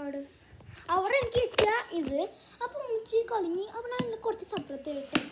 എന്നോട് അവർ എനിക്ക് കിട്ടിയ ഇത് അപ്പം ഉമ്മച്ചി കളഞ്ഞ് അപ്പം ഞാൻ കുറച്ച് സപ്പറത്ത് കേട്ടു.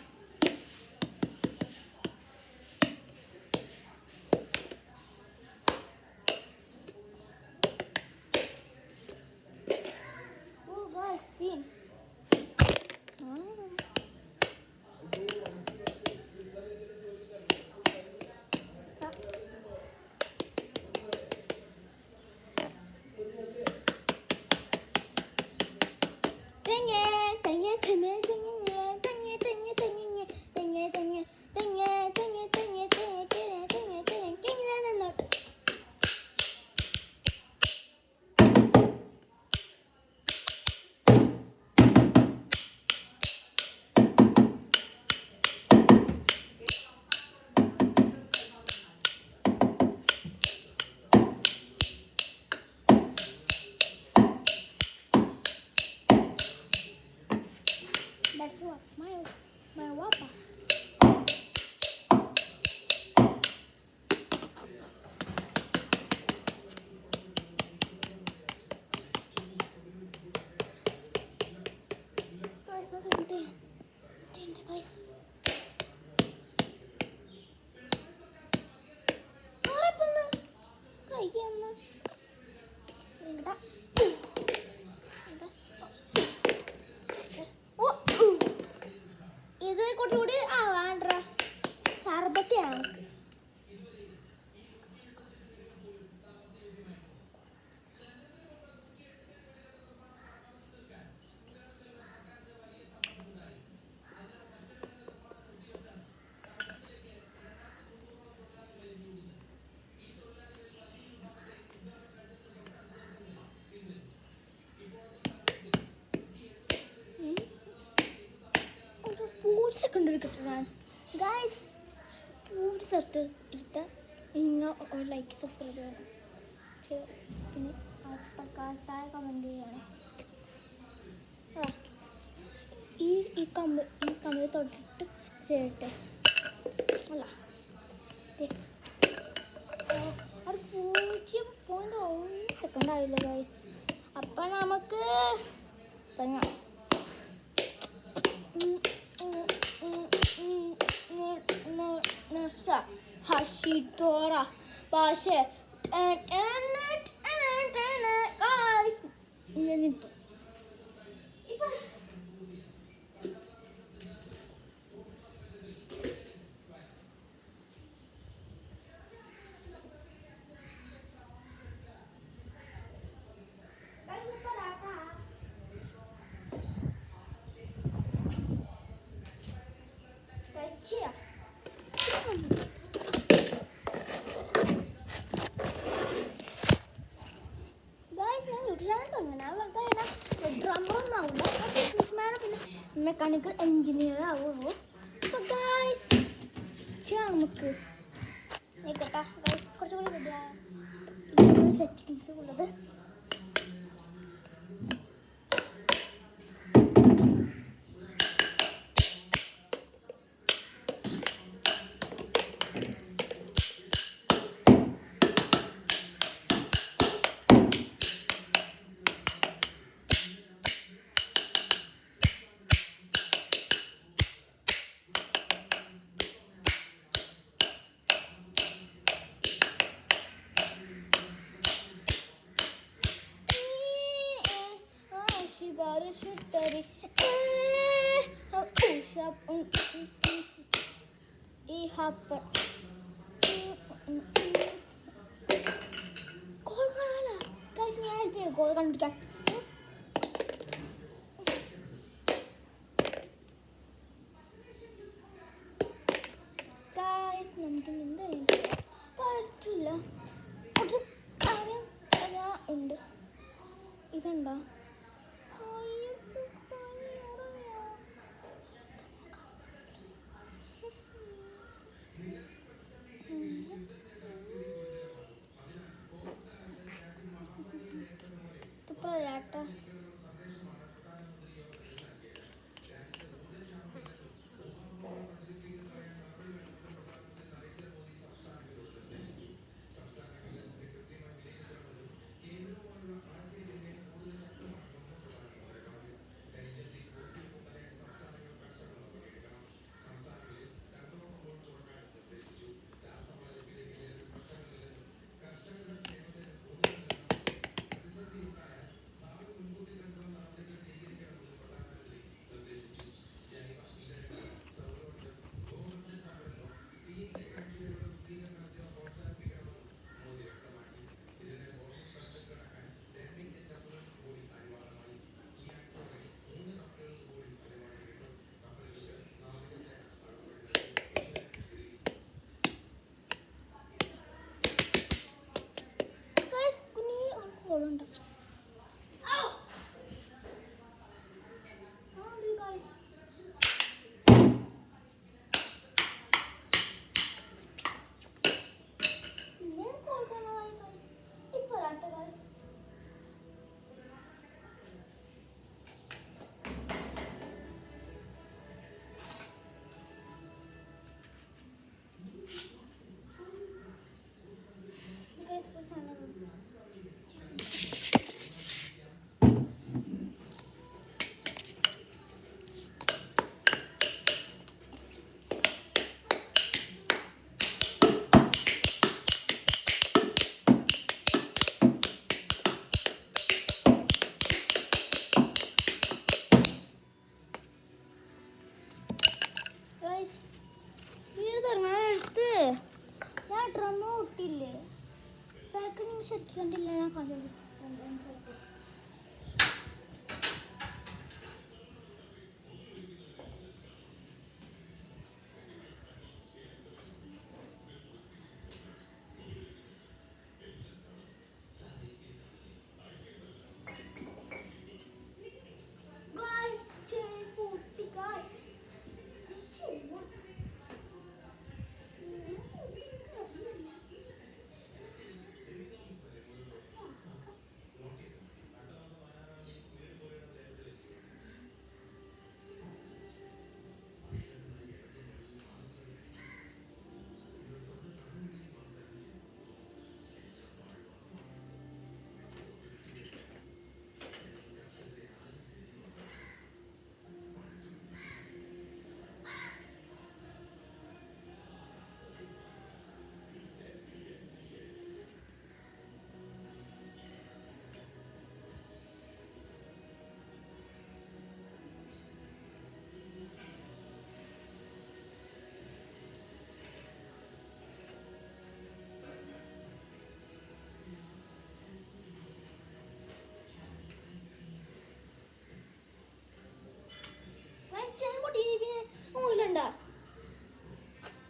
That's what my wapa. Guys. ഇത് കുറച്ചുകൂടി ആവാണ്ട സർബത്തിയാണ്. സെക്കൻഡ് എടുക്കട്ടെ ഗൈസ്. പൂർത്തി സെറ്റ് എടുത്ത നിങ്ങൾ ലൈക്ക് സബ്സ്ക്രൈബ് ചെയ്യണം. പിന്നെ താഴെ കമൻറ്റ് ചെയ്യണം. ഈ കമ്പി തൊട്ടിട്ട് ചെയ്യട്ടെ അല്ല അത് 0.1 സെക്കൻഡ് ആയില്ല ഗൈസ്. അപ്പം നമുക്ക് തുടങ്ങാം. Hashidora Bashe guys. Mechanical engineer ആവുള്ളൂ. അപ്പോൾ ഗൈസ് നമുക്ക് നിൽക്കട്ടെ ഗൈസ്. കുറച്ചുകൂടി റെഡിയായ സെറ്റിങ്സ് ഉള്ളത്. ഗോൾ കണ്ടിരിക്കാൻ നമുക്ക് എന്താ പറ്റില്ല. ഒരു കാര്യം ഉണ്ട്. ഇതുണ്ടോ തുപ്പലാട്ട. കണ്ടില്ല ഞാൻ കാലം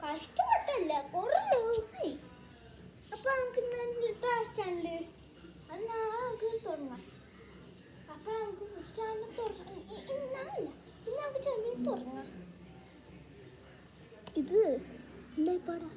കഷ്ടപ്പെട്ടല്ല കുറേ ദിവസമായി. അപ്പൊ നമുക്ക് ഇന്നത്തെ ചാനല് എന്നാ നമുക്ക് തുടങ്ങാം. അപ്പൊ നമുക്ക് ചാനൽ ഇന്നാളില്ല ഇന്ന് നമുക്ക് ചാനൽ തുടങ്ങാം. ഇത് എന്താ ഇപ്പാടാ